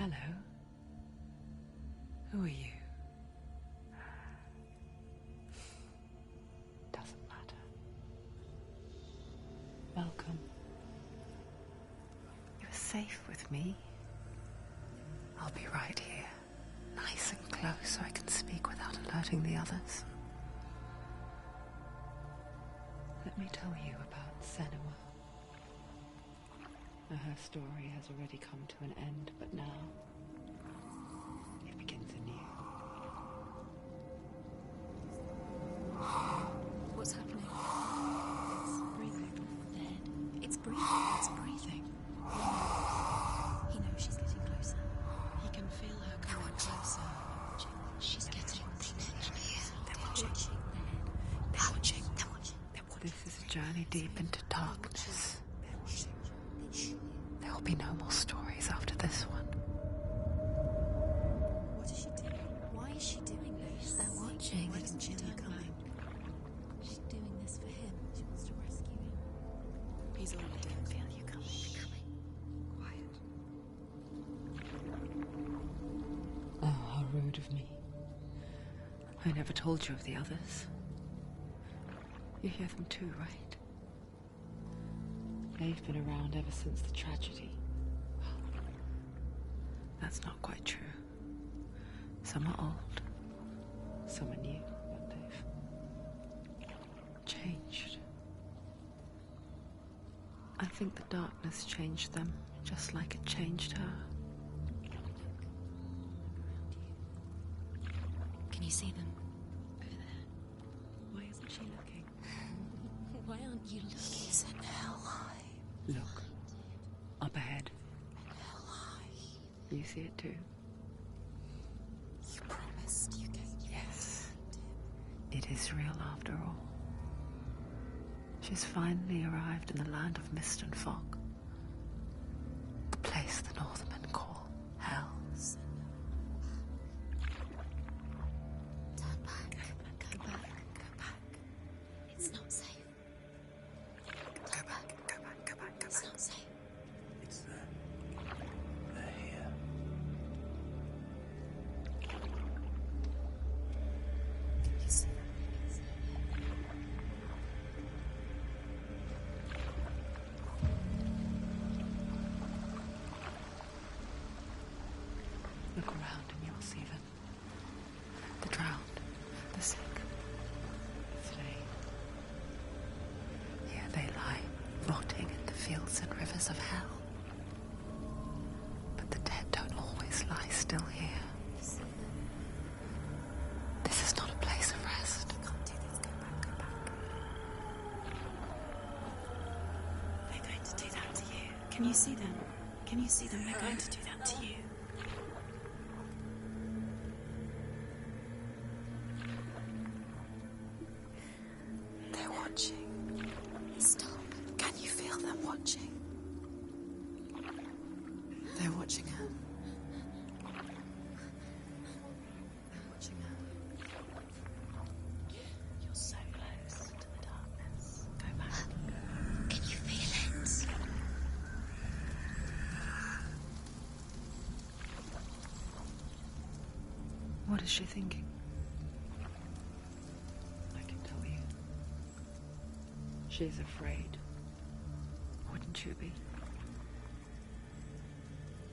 Hello. Who are you? Doesn't matter. Welcome. You're safe with me. I'll be right here, nice and close so I can speak without alerting the others. Let me tell you about Senua. Her story has already come to an end, but now it begins anew. What's happening? It's breathing. Dead. It's breathing. It's breathing. He knows she's getting closer. He can feel her coming closer. She's getting closer. They're watching. They're watching. They're watching. They're watching. This is a journey deep into darkness. There will be no more stories after this one. What is she doing? Why is she doing this? They're watching. They can feel her coming. She's doing this for him. She wants to rescue him. He's already doing. Feel you coming. Quiet. Oh, how rude of me. I never told you of the others. You hear them too, right? They've been around ever since the tragedy. Well, that's not quite true. Some are old, some are new, but they've changed. I think the darkness changed them, just like it changed her. Can you see them? Over there. Why isn't she looking? Why aren't you looking? He's in hell high. Look, up ahead. Hell high. You see it too? You promised you gave. Yes. It is real after all. She's finally arrived in the land of mist and fog. The place the Northmen call Hell. Turn back. Go back. Go back. It's not safe. Go back. It's not safe. It's them. They're here. You see them? Look around and you'll see them. The drowned, the sick, the slain. Here they lie, rotting in the fields and rivers of hell. But the dead don't always lie still here. This is not a place of rest. You can't do this. Go back. Go back. They're going to do that to you. Can you see them? Can you see them? They're going to do that to you. They're watching. Stop. Can you feel them watching? They're watching her. They're watching her. You're so close to the darkness. Go back. Can you feel it? What is she thinking? I can tell you. She's afraid. Wouldn't you be?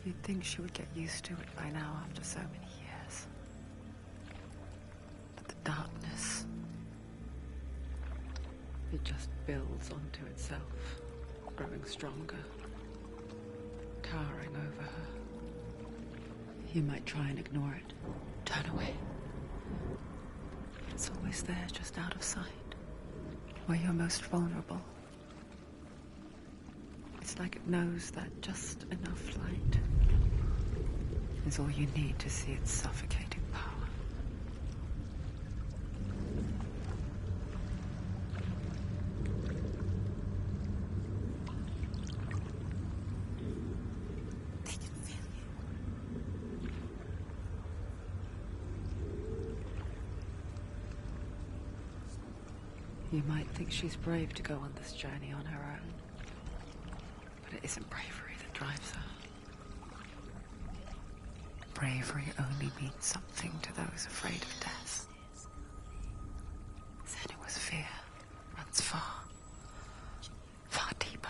You'd think she would get used to it by now after so many years. But the darkness, it just builds onto itself, growing stronger, towering over her. You might try and ignore it, turn away. It's always there, just out of sight, where you're most vulnerable. It's like it knows that just enough light is all you need to see its suffocating power. They can feel you. You might think she's brave to go on this journey on her own, but it isn't bravery that drives her. bravery only means something to those afraid of death. Senua's fear runs far, far deeper.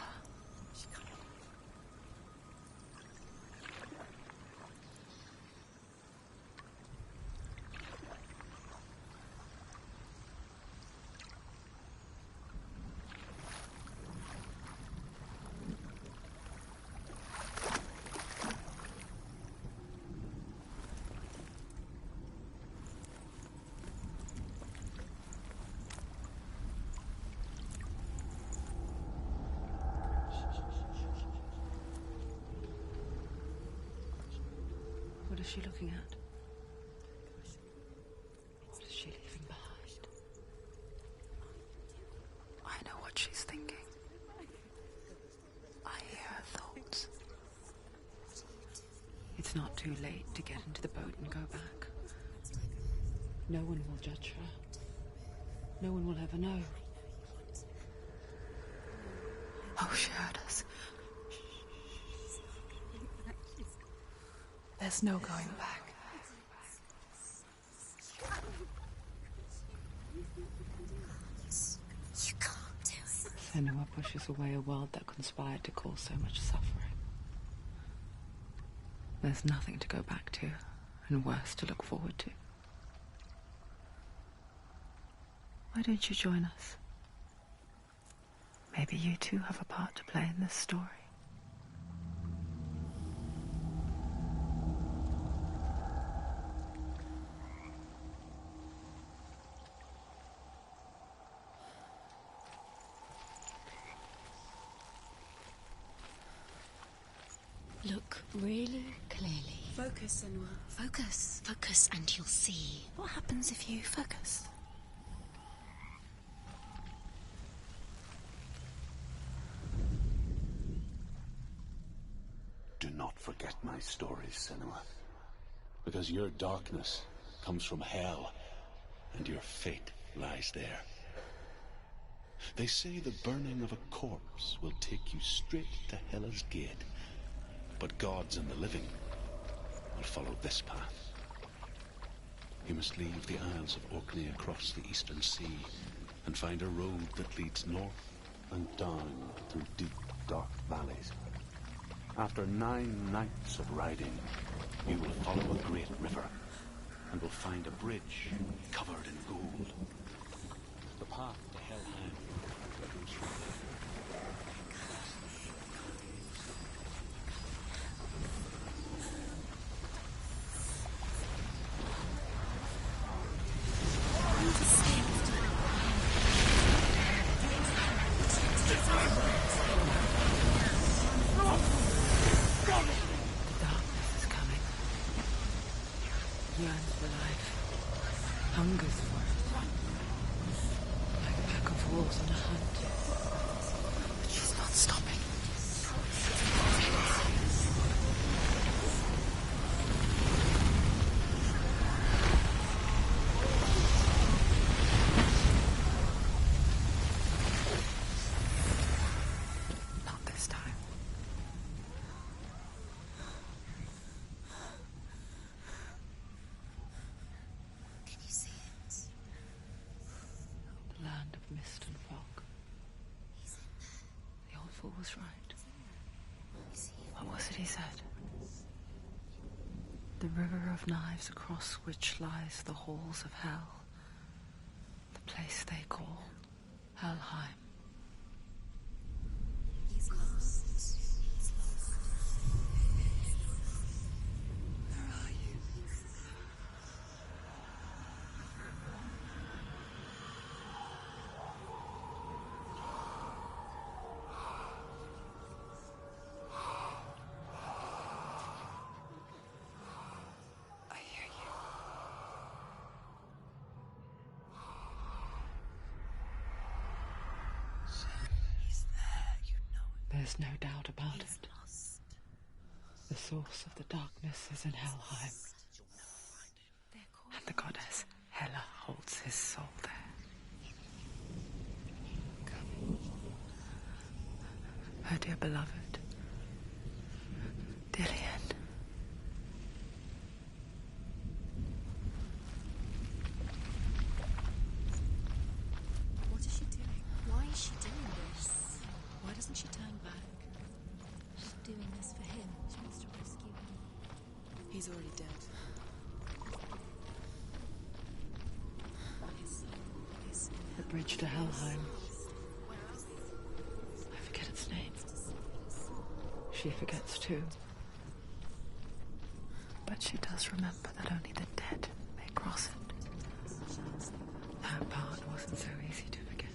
What is she looking at? What is she leaving behind? I know what she's thinking. I hear her thoughts. It's not too late to get into the boat and go back. No one will judge her. No one will ever know. Oh, she heard us. There's no going back. You can't do it. Senua pushes away a world that conspired to cause so much suffering. There's nothing to go back to, and worse to look forward to. Why don't you join us? Maybe you too have a part to play in this story. Look really clearly. Focus, Senua. Focus. Focus and you'll see. What happens if you focus? Do not forget my stories, Senua. Because your darkness comes from hell, and your fate lies there. They say the burning of a corpse will take you straight to Hela's gate. But gods and the living will follow this path. You must leave the Isles of Orkney across the eastern sea and find a road that leads north and down through deep, dark valleys. After 9 nights of riding, you will follow a great river and will find a bridge covered in gold. The path to Helheim goes from there. Yearns for life, hungers for it, like a pack of wolves on a hunt. But she's not stopping. Not this time. Land of mist and fog. The old fool was right. What was it he said? The river of knives across which lies the halls of hell. The place they call Helheim. He's lost. He's lost. Where are you? I hear you. He's there, you know it. There's no doubt about He's it. lost. The source of the darkness is in Helheim, They're called and the goddess Hela holds his soul there. Her dear beloved, Dillian. He's already dead. The bridge to Helheim. I forget its name. She forgets too. But she does remember that only the dead may cross it. That part wasn't so easy to forget.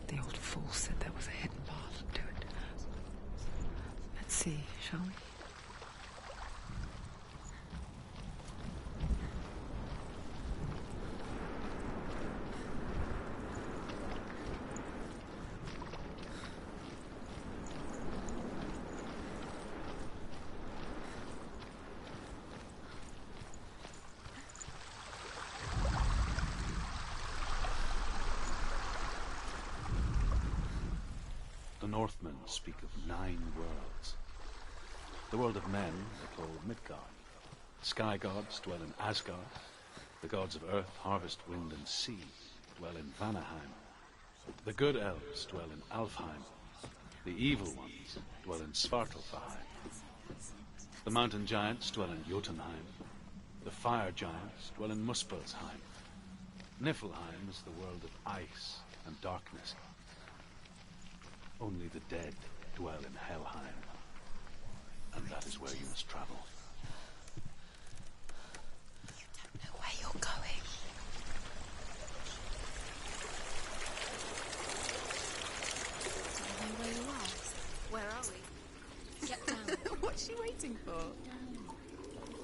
The old fool said there was a hidden path to it. Let's see, shall we? The Northmen speak of 9 worlds. The world of men they call Midgard. Sky gods dwell in Asgard. The gods of earth, harvest, wind, and sea dwell in Vanaheim. The good elves dwell in Alfheim. The evil ones dwell in Svartalfheim. The mountain giants dwell in Jotunheim. The fire giants dwell in Muspelheim. Niflheim is the world of ice and darkness. Only the dead dwell in Helheim. And that is where you must travel. You don't know where you're going. Do you know where you are? Where are we? Get down. What's she waiting for?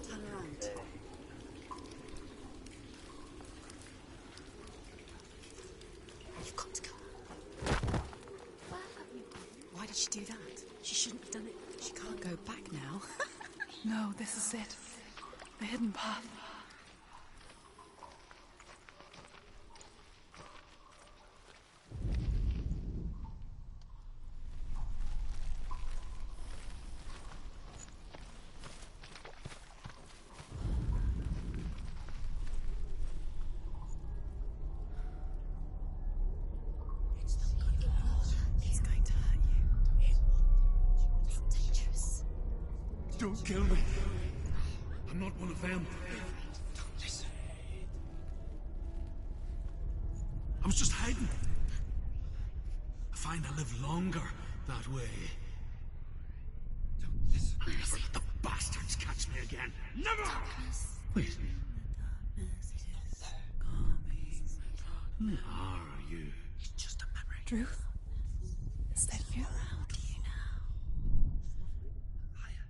Turn around. You've got to go. Where have you gone? Why did she do that? She shouldn't have done it. She can't go back now. No, this is it. The hidden path. He's going to hurt you. It's dangerous. Don't kill me. I'm not one of them. Don't listen. I was just hiding. I find I live longer that way. Don't listen. Never let the bastards catch me again. Never! Wait. Who are you? It's just a memory. Drew? Is that you? Proud of you now.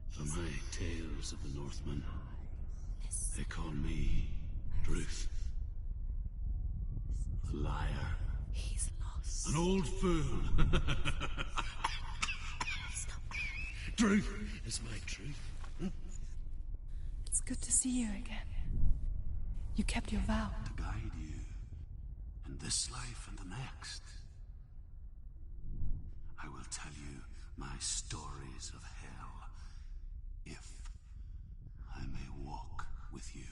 For my tales of the Northmen, they call me Druth. A liar. He's lost. An old fool. Druth is my truth. It's good to see you again. You kept your vow. To guide you in this life and the next. I will tell you my stories of hell, if I may walk with you.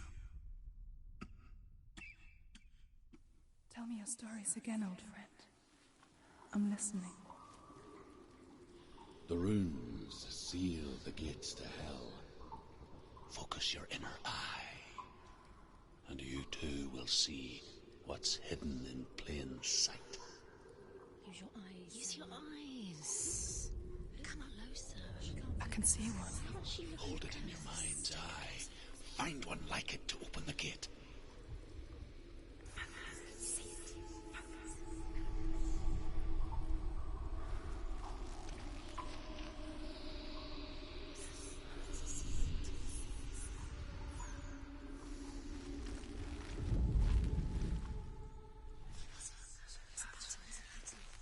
Tell me your stories again, old friend. I'm listening. The runes seal the gates to hell. Focus your inner eye, and you too will see what's hidden in plain sight. Use your eyes. Use your eyes. Come closer. I can see one. What's she looking Hold it in your mind's eye. Find one like it to open the gate.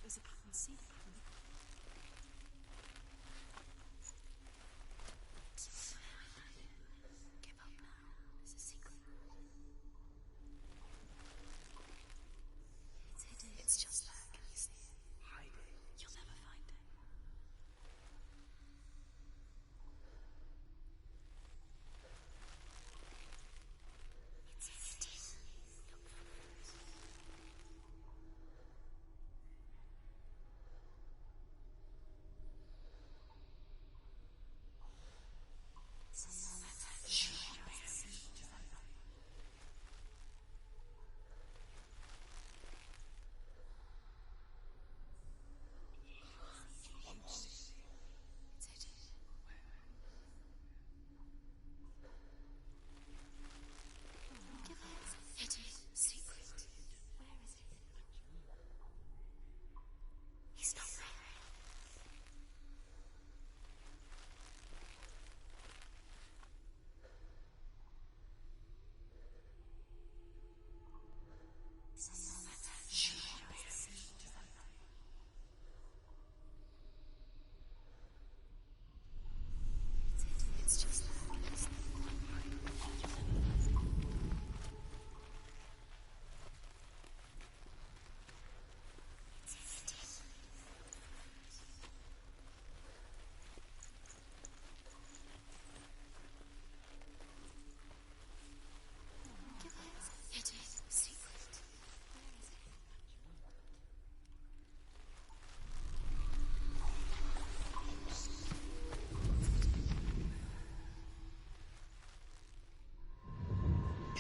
There's a pattern. See the pattern? Give up now. There's a secret.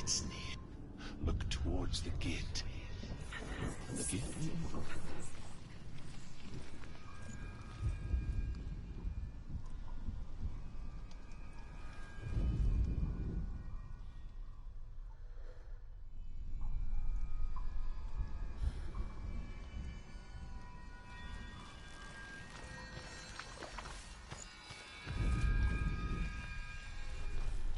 It's near. Look towards the gate. The gate?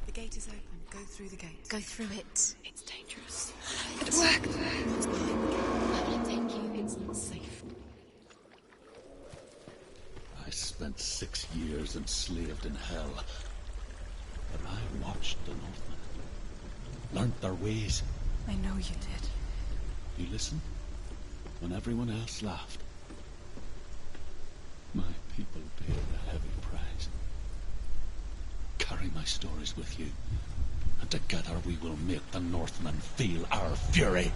The gate is open. Go through the gate. Go through it. It's dangerous. It worked. What's behind the gate? Where will it take you? It's not safe. I spent 6 years enslaved in hell. But I watched the Northmen. Learnt their ways. I know you did. You listened when everyone else laughed. My people paid a heavy price. Carry my stories with you, and together we will make the Northmen feel our fury.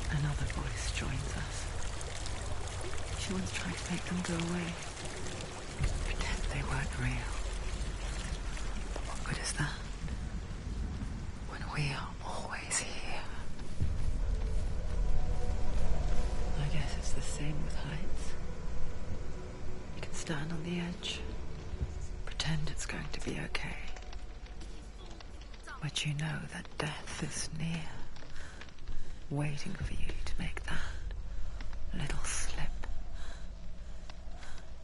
Another voice joins us. She once tried to make them go away. Pretend they weren't real. But what good is that? When we are always here. I guess it's the same with heights. You can stand on the edge, pretend it's going to be okay. But you know that death is near, waiting for you to make that little slip.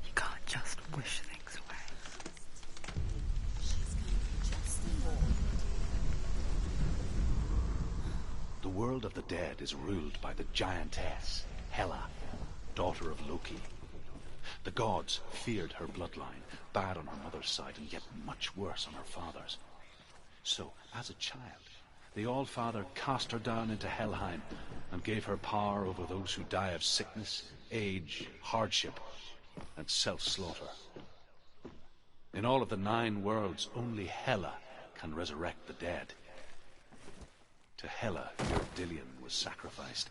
You can't just wish things away. The world of the dead is ruled by the giantess, Hela, daughter of Loki. The gods feared her bloodline, bad on her mother's side and yet much worse on her father's. So, as a child, the Allfather cast her down into Helheim and gave her power over those who die of sickness, age, hardship, and self-slaughter. In all of the 9 worlds, only Hela can resurrect the dead. To Hela, your Dillion was sacrificed,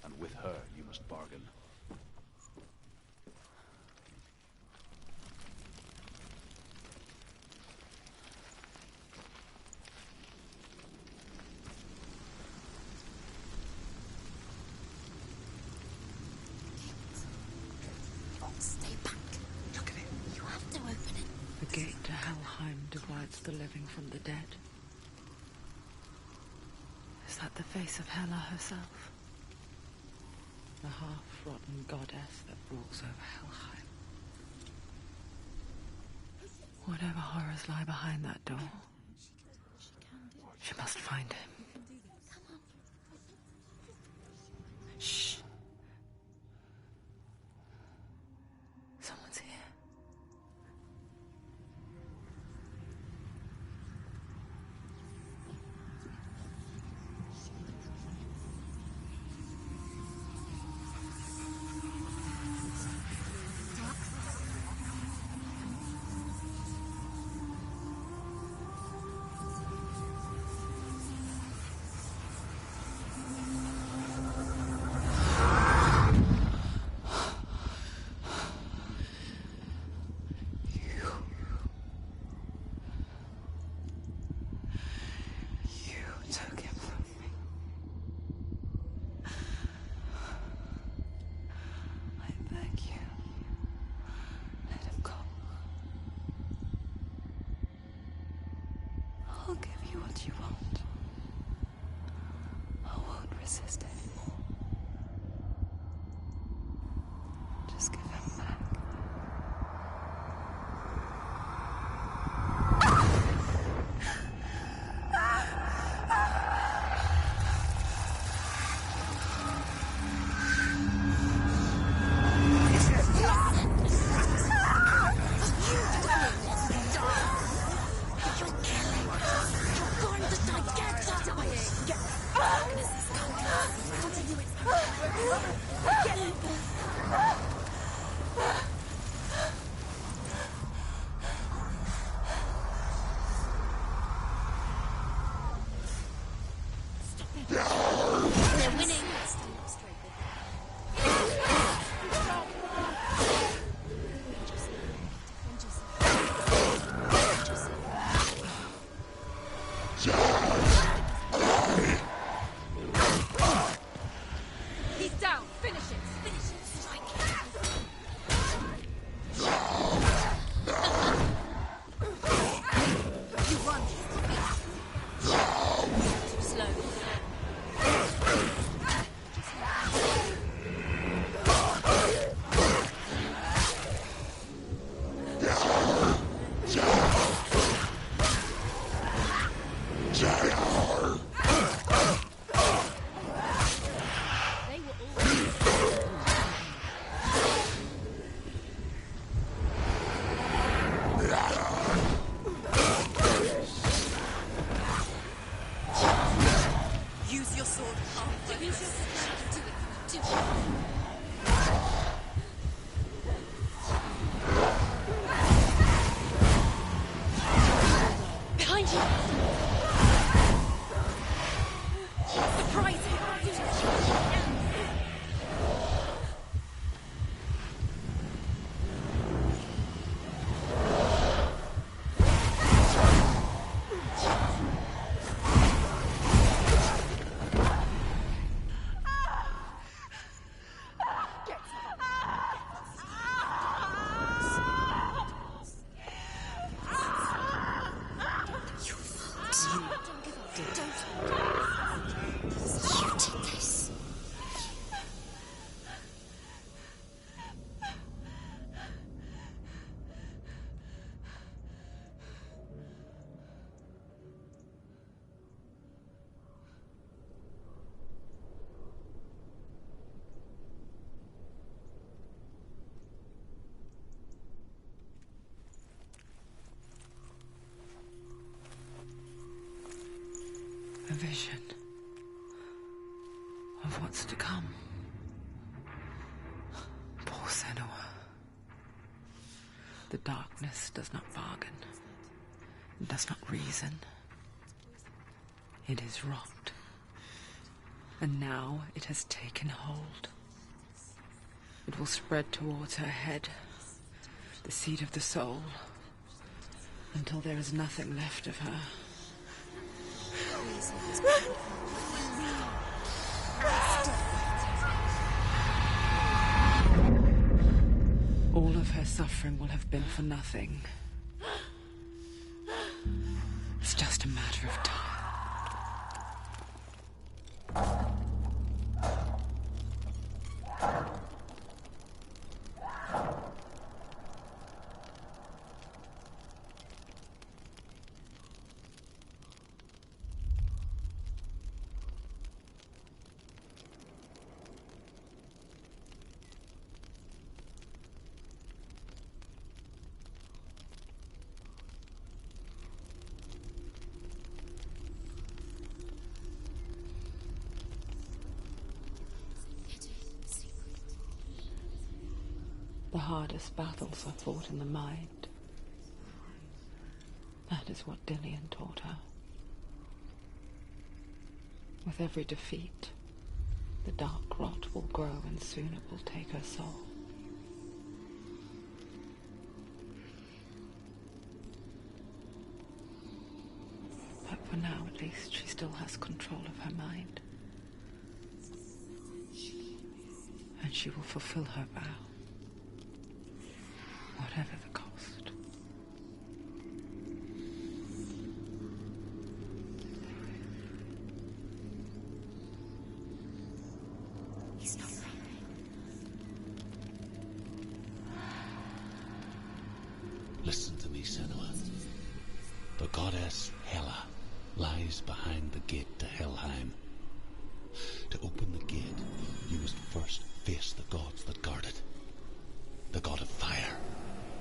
and with her you must bargain. Stay back. Look at it. You have to open it. The gate to Helheim divides the living from the dead. Is that the face of Hela herself? The half-rotten goddess that walks over Helheim. Whatever horrors lie behind that door, she must find him. Shh. Someone's here. I'll give you what you want. I won't resist anymore. Just give him back. What are you Surprise him! A vision of what's to come. Poor Senua. The darkness does not bargain. It does not reason. It is rot. And now it has taken hold. It will spread towards her head, the seat of the soul, until there is nothing left of her. All of her suffering will have been for nothing. It's just a matter of time. The hardest battles are fought in the mind. That is what Dillian taught her. With every defeat, the dark rot will grow and soon it will take her soul. But for now, at least, she still has control of her mind. And she will fulfill her vow. Whatever the cost. He's not right. Listen to me, Senua. The goddess Hela lies behind the gate to Helheim. To open the gate, you must first face the gods that guard it. The god of fire,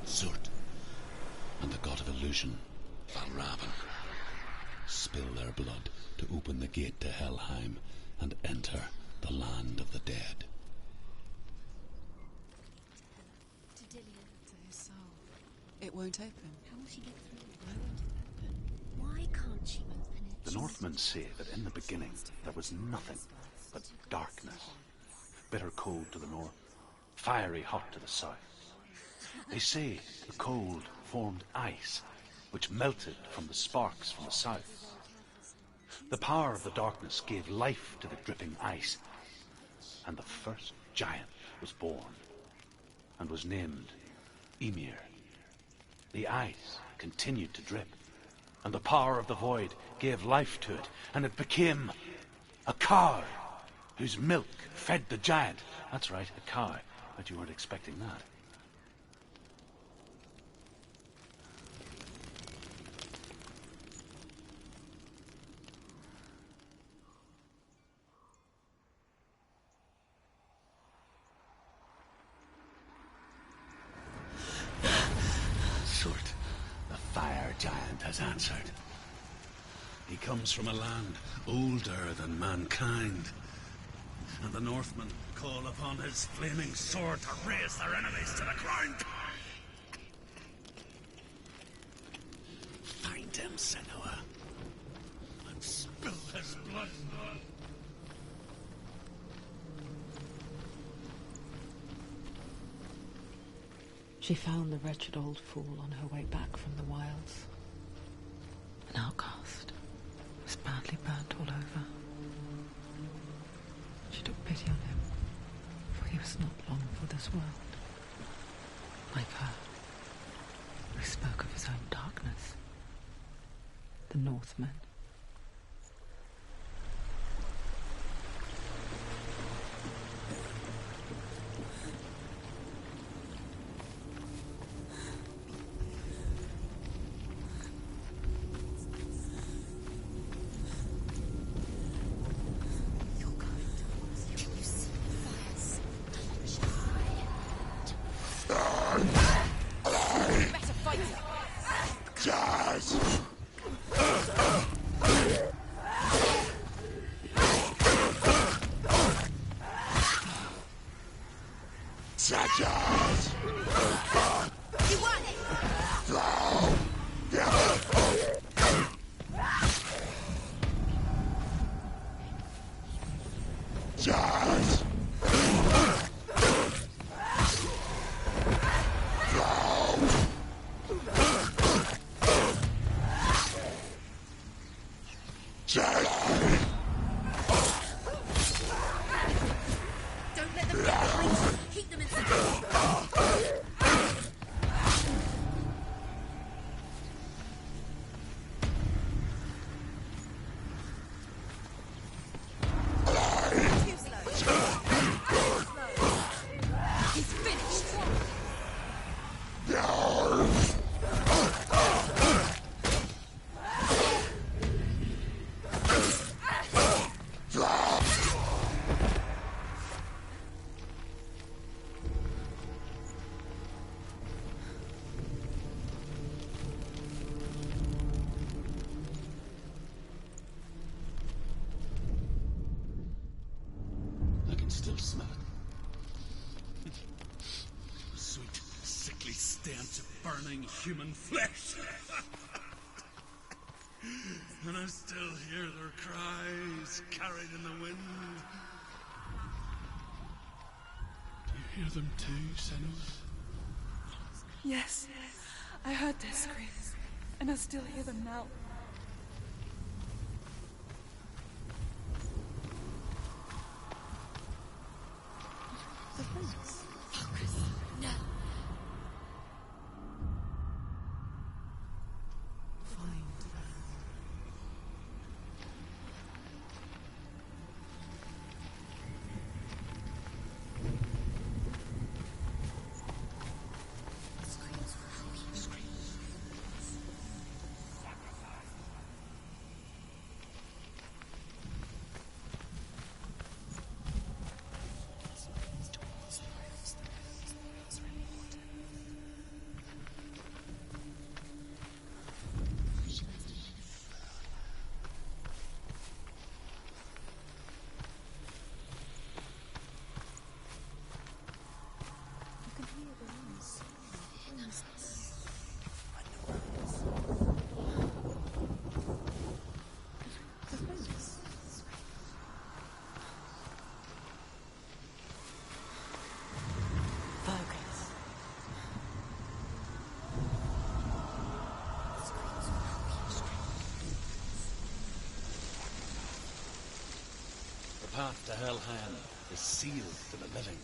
Surt, and the god of illusion, Valravan. Spill their blood to open the gate to Helheim and enter the land of the dead. To Dillian. To his soul. It won't open. How will she get through? Why won't it open? Why can't she open it? The Northmen say that in the beginning there was nothing but darkness. Bitter cold to the north, fiery hot to the south. They say the cold formed ice, which melted from the sparks from the south. The power of the darkness gave life to the dripping ice, and the first giant was born, and was named Ymir. The ice continued to drip, and the power of the void gave life to it, and it became a cow, whose milk fed the giant. That's right, a cow. But you weren't expecting that. Surt, the fire giant, has answered. He comes from a land older than mankind, and the Northmen call upon his flaming sword to raze their enemies to the ground. Find him, Senua. has blood. She found the wretched old fool on her way back from the wilds. An outcast, was badly burnt all over. She took pity on him, for he was not long for this world. Like her, he spoke of his own darkness. The Northmen. Still smell it. Sweet, sickly stench of burning human flesh. And I still hear their cries carried in the wind. Do you hear them too, Senua? Yes, I heard their screams, and I still hear them now. Focus. No. The path to Helheim is sealed to the living,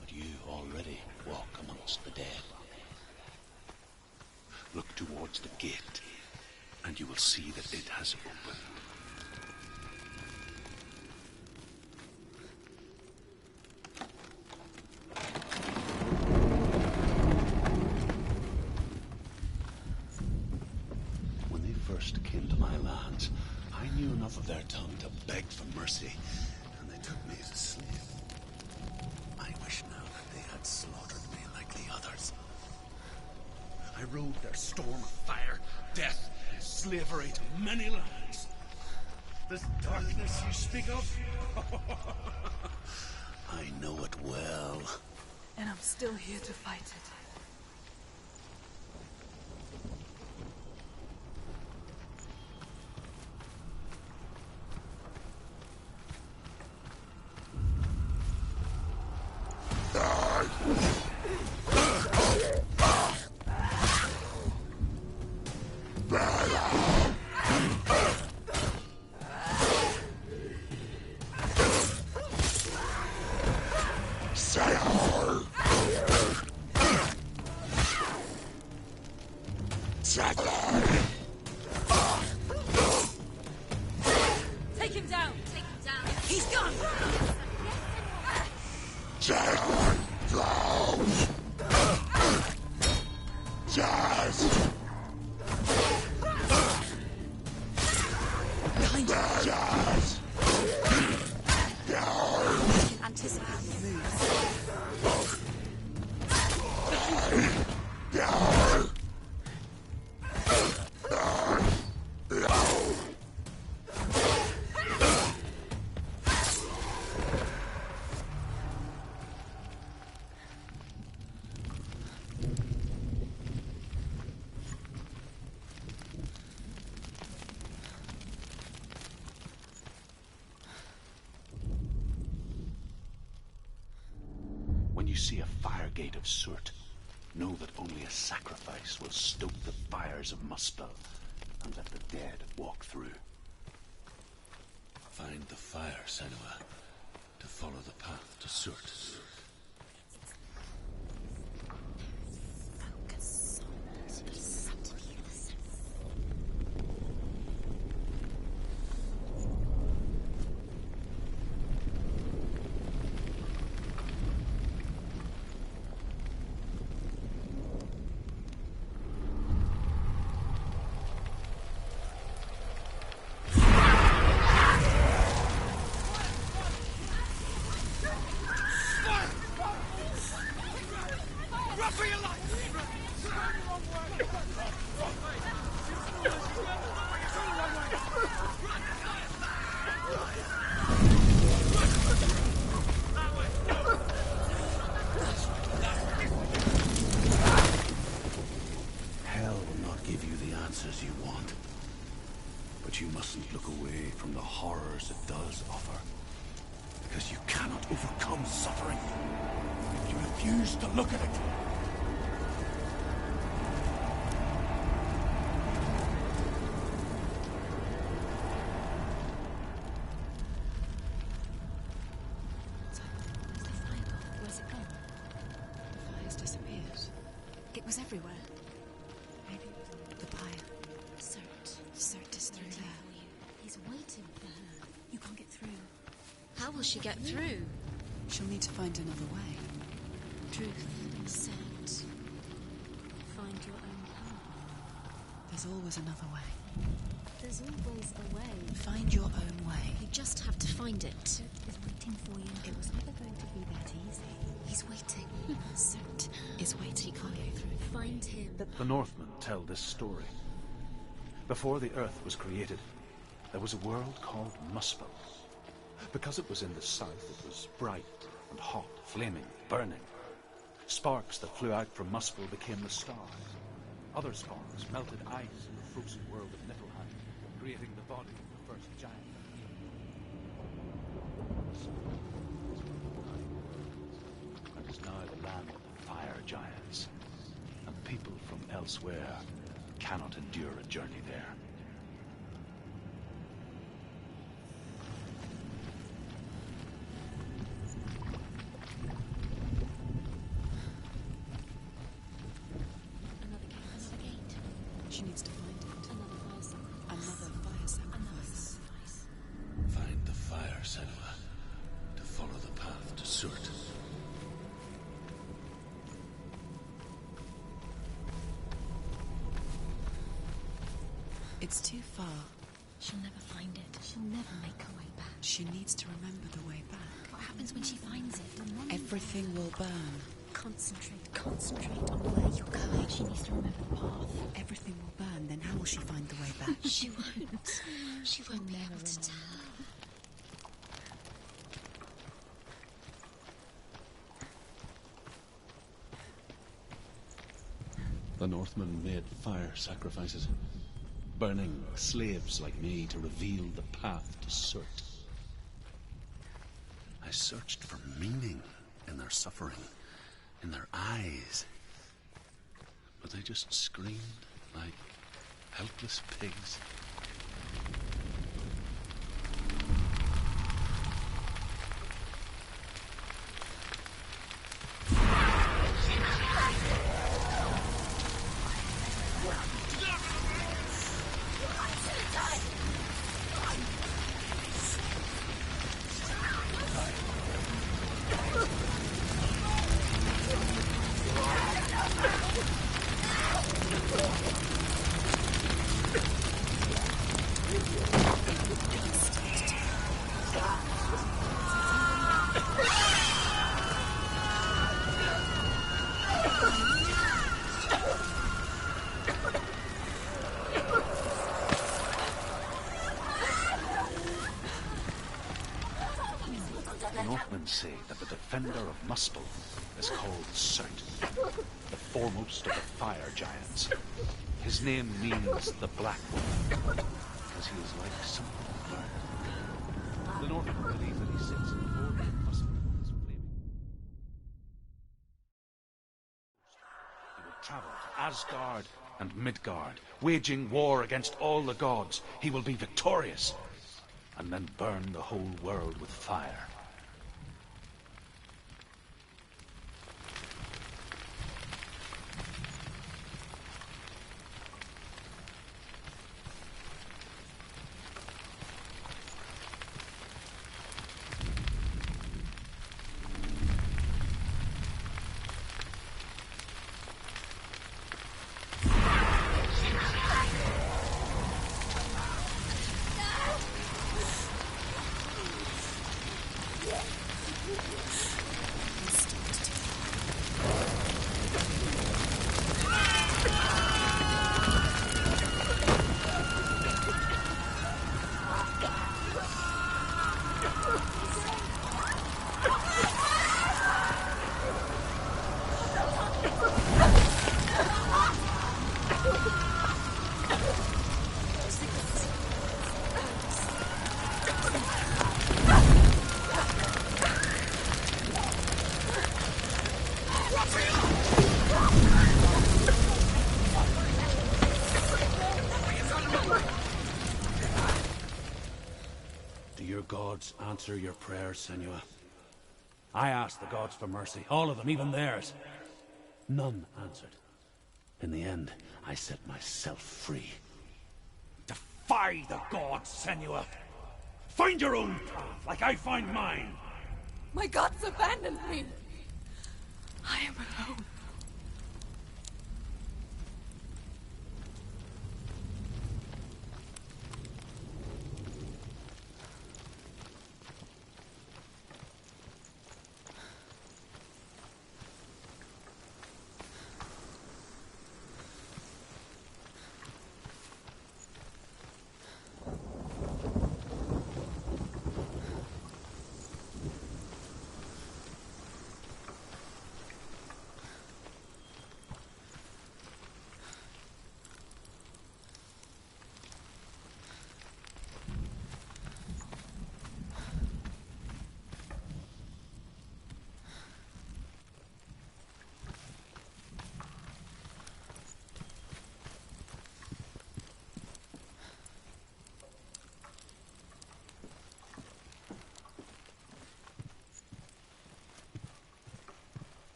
but you already walk amongst the dead. Look towards the gate, and you will see that it has opened. When they first came to my lands, I knew enough of their tongue to beg for mercy, and they took me as a slave. I wish now that they had slaughtered me like the others. I rode their storm of fire, death, and slavery to many lands. This darkness you speak of? I know it well. And I'm still here to fight it. Take him down! Take him down! He's gone! Behind you. Anticipate your moves. When you see a fire gate of soot, know that only a sacrifice will stoke the fires of Muspel and let the dead walk through. Find the fire, Senua, to follow the path to soot. Hell will not give you the answers you want. But you mustn't look away from the horrors it does offer. Because you cannot overcome suffering if you refuse to look at it. Where's it gone? The fire's disappeared. It was everywhere. Maybe the pyre. Cert is through there. for you. He's waiting for her. You can't get through. How will she get through? She'll need to find another way. Truth, Cert. Find your own path. There's always another way. There's always a way. Find your own way. You just have to find it. Cert is waiting for you. It was never going to be that easy. He's waiting. Cert Is waiting he for can't you. get through. Find him. The Northmen tell this story. Before the Earth was created, there was a world called Muspel. Because it was in the south, it was bright and hot, flaming, burning. Sparks that flew out from Muspel became the stars. Other sparks melted ice in the frozen world of Niflheim, creating the body of the first giant. It is now the land of the fire giants, and people from elsewhere cannot endure a journey there. Another gate. She needs to find it. Another fire sacrifice. Another fire Another sacrifice. sacrifice. Find the fire, Senua, to follow the path to Surt. It's too far. She'll never find it. She'll never make her way back. She needs to remember the way back. What happens when she finds it? Everything will burn. Concentrate on where you're going. She needs to remember the path. Everything will burn, then how will she find the way back? She won't. She won't be able to tell. The Northmen made fire sacrifices, burning slaves like me to reveal the path to Surt. I searched for meaning in their suffering, in their eyes, but they just screamed like Helpless pigs. The Northmen say that the defender of Muspel is called Surt, the foremost of the fire giants. His name means the Black One, because he is like something burnt. The Northmen believe that he sits in the border of Muspel with his flaming. He will travel to Asgard and Midgard, waging war against all the gods. He will be victorious, and then burn the whole world with fire. Do your gods answer your prayers, Senua? I asked the gods for mercy, all of them, even theirs. None answered. In the end, I set myself free. Defy the gods, Senua! Find your own path, like I find mine! My gods abandoned me! I am alone.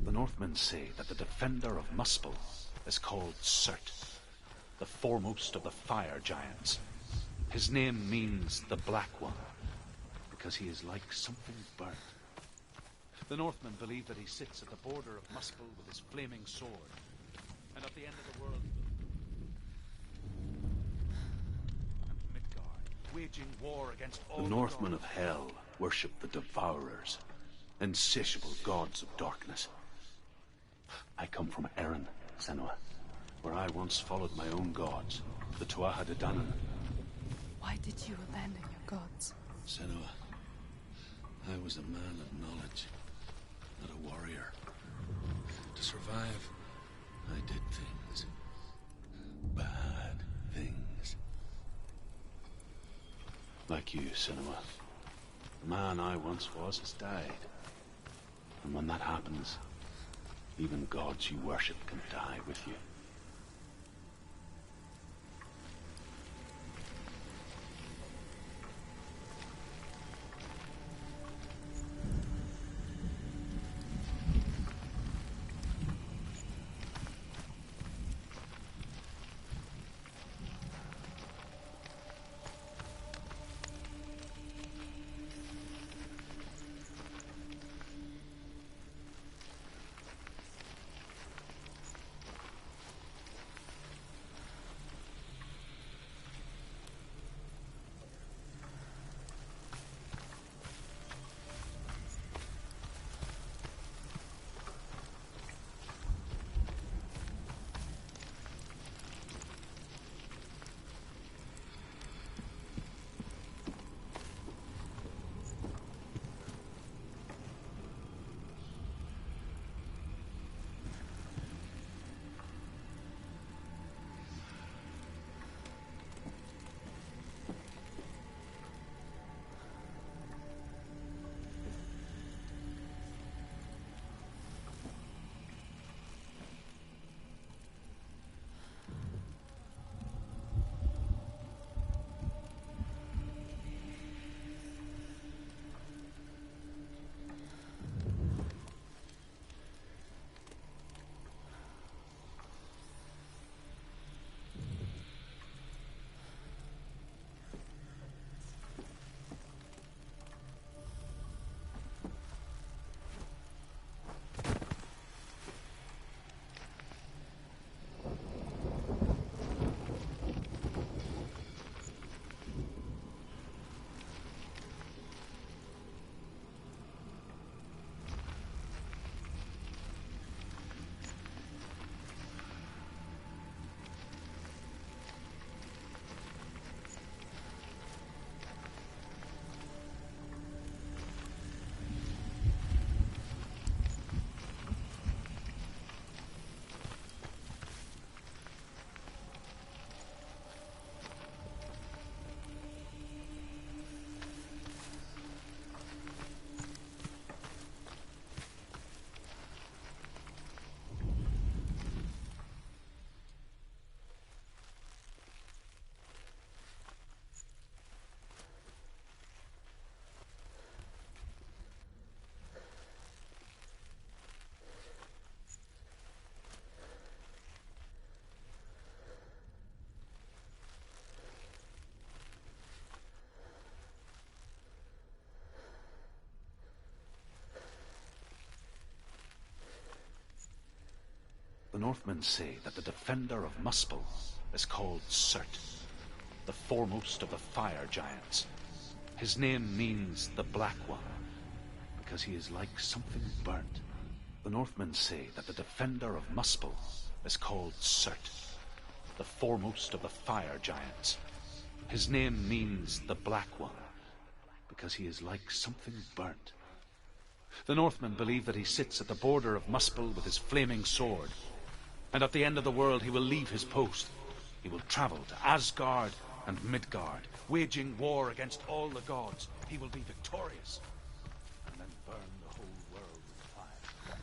The Northmen say that the defender of Muspel is called Surt, the foremost of the fire giants. His name means the Black One, because he is like something burnt. The Northmen believe that he sits at the border of Muspel with his flaming sword, and at the end of the world and Midgard, waging war against all The Northmen of gods. Hell worship the Devourers, insatiable gods of darkness. I come from Erin, Senua, where I once followed my own gods, the Tuatha De Danann. Why did you abandon your gods? Senua, I was a man of knowledge, not a warrior. To survive, I did things. Bad things. Like you, Senua. The man I once was has died. And when that happens, even gods you worship can die with you. The Northmen say that the defender of Muspel is called Surt, the foremost of the fire giants. His name means the Black One, because he is like something burnt. The Northmen say that the defender of Muspel is called Surt, the foremost of the fire giants. His name means the Black One, because he is like something burnt. The Northmen believe that he sits at the border of Muspel with his flaming sword, and at the end of the world he will leave his post. He will travel to Asgard and Midgard, waging war against all the gods. He will be victorious, and then burn the whole world with fire.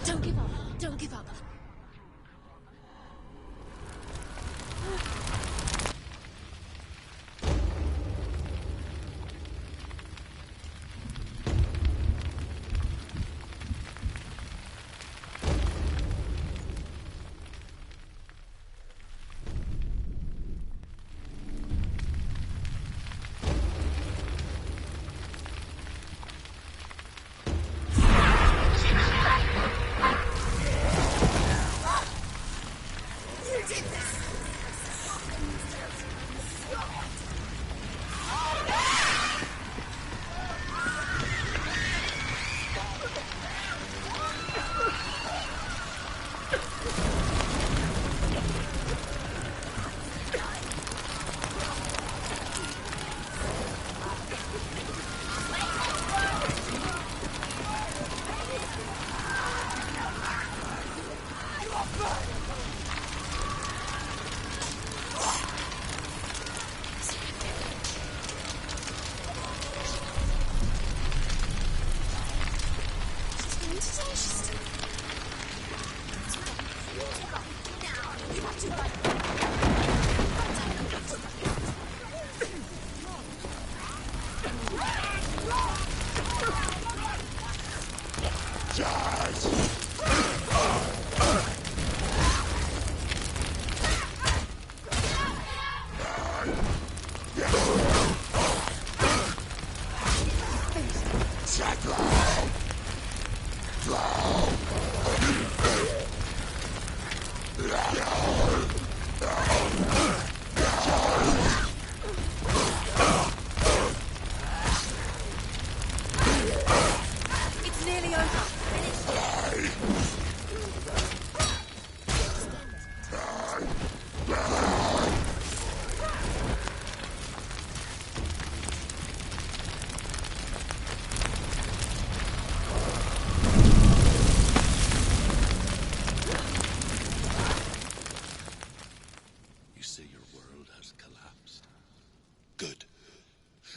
Don't give up. Don't give up.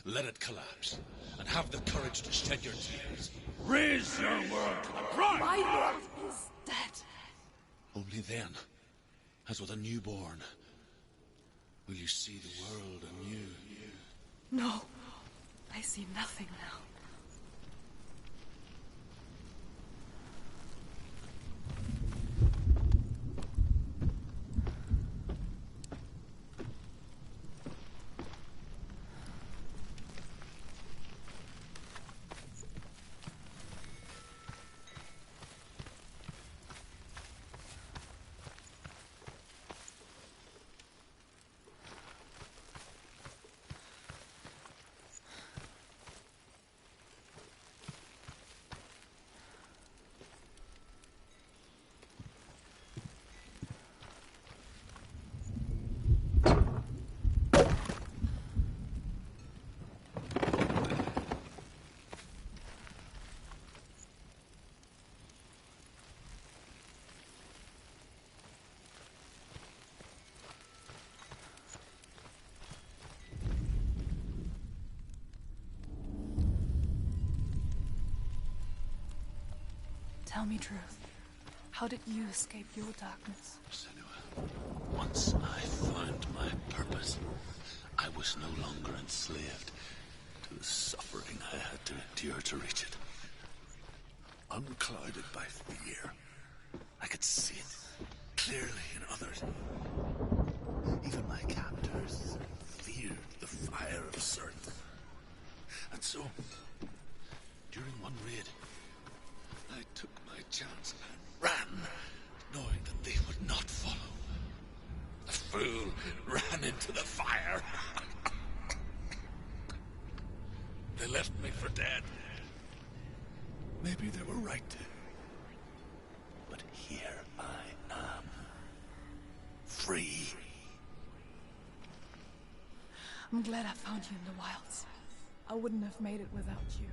Let it collapse, and have the courage to shed your tears. Raise your world to the ground! My lord is dead. Only then, as with a newborn, will you see the world anew. No. I see nothing now. Tell me truth. How did you escape your darkness? Senua, once I found my purpose, I was no longer enslaved to the suffering I had to endure to reach it. Unclouded by fear, I could see it clearly in others. Even my captors feared the fire of Cert. And so, during one raid, I took my chance and ran, knowing that they would not follow. The fool ran into the fire. They left me for dead. Maybe they were right to. But here I am. Free. I'm glad I found you in the wilds. I wouldn't have made it without you.